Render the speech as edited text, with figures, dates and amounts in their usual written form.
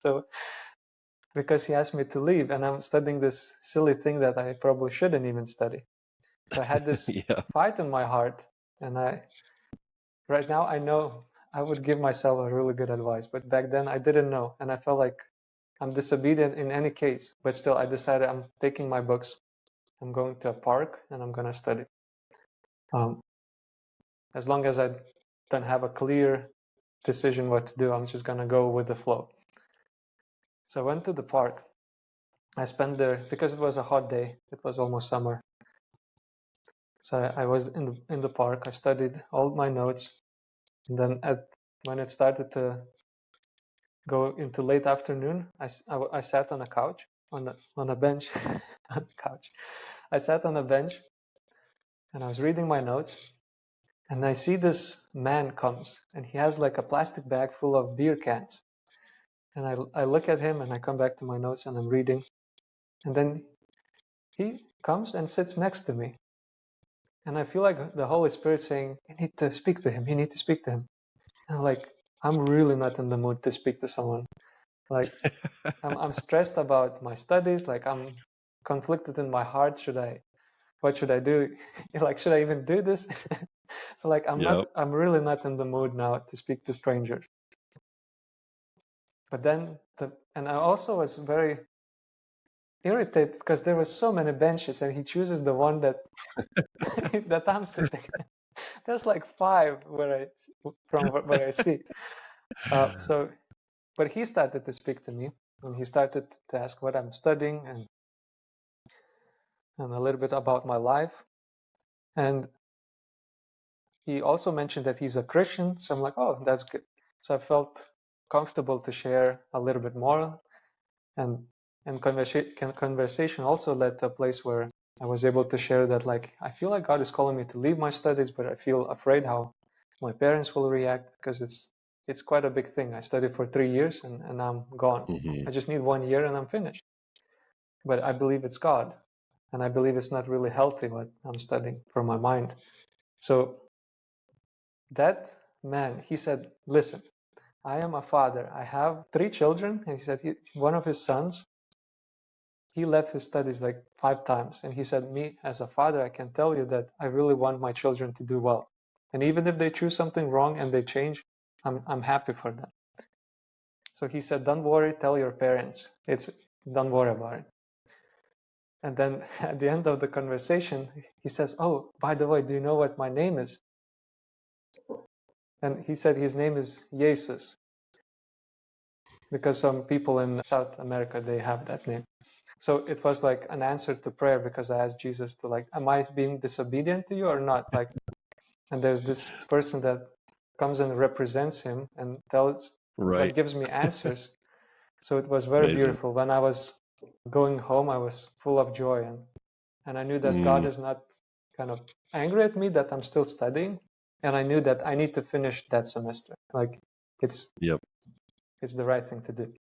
So because he asked me to leave, and I'm studying this silly thing that I probably shouldn't even study. So I had this Yeah. fight in my heart, and right now I know I would give myself a really good advice, but back then I didn't know, and I felt like I'm disobedient in any case. But still, I decided I'm taking my books, I'm going to a park, and I'm gonna study. As long as I don't have a clear decision what to do, I'm just gonna go with the flow. So I went to the park. I spent there because it was a hot day. It was almost summer. So I was in the park. I studied all my notes, and then when it started to go into late afternoon, I sat on a couch on a bench on a couch. I sat on a bench and I was reading my notes, and I see this man comes, and he has like a plastic bag full of beer cans. And I look at him and I come back to my notes and I'm reading, and then he comes and sits next to me, and I feel like the Holy Spirit saying, "You need to speak to him. You need to speak to him." And I'm like, I'm really not in the mood to speak to someone. Like, I'm stressed about my studies. Like, I'm conflicted in my heart. What should I do? Like, should I even do this? So like, Yep. I'm really not in the mood now to speak to strangers. But then and I also was very irritated because there were so many benches and he chooses the one that that I'm sitting. There's like 5 from where I see. But he started to speak to me, and he started to ask what I'm studying and a little bit about my life. And he also mentioned that he's a Christian. So I'm like, oh, that's good. So I felt comfortable to share a little bit more. And conversation also led to a place where I was able to share that, like, I feel like God is calling me to leave my studies, but I feel afraid how my parents will react because it's quite a big thing. I studied for 3 years and I'm gone. Mm-hmm. I just need 1 year and I'm finished. But I believe it's God, and I believe it's not really healthy what I'm studying for my mind. So that man, he said, listen, I am a father. I have 3 children, and he said one of his sons, he left his studies like 5 times, and he said, me as a father, I can tell you that I really want my children to do well, and even if they choose something wrong and they change, I'm happy for them. So he said, don't worry, tell your parents. Don't worry about it. And then at the end of the conversation, he says, oh, by the way, do you know what my name is? And he said his name is Jesus, because some people in South America, they have that name. So it was like an answer to prayer, because I asked Jesus to, like, am I being disobedient to you or not? Like, and there's this person that comes and represents him and Right. gives me answers. So it was very Amazing. beautiful. When I was going home, I was full of joy, and I knew that God is not kind of angry at me that I'm still studying, and I knew that I need to finish that semester. Like, it's Yep. the right thing to do.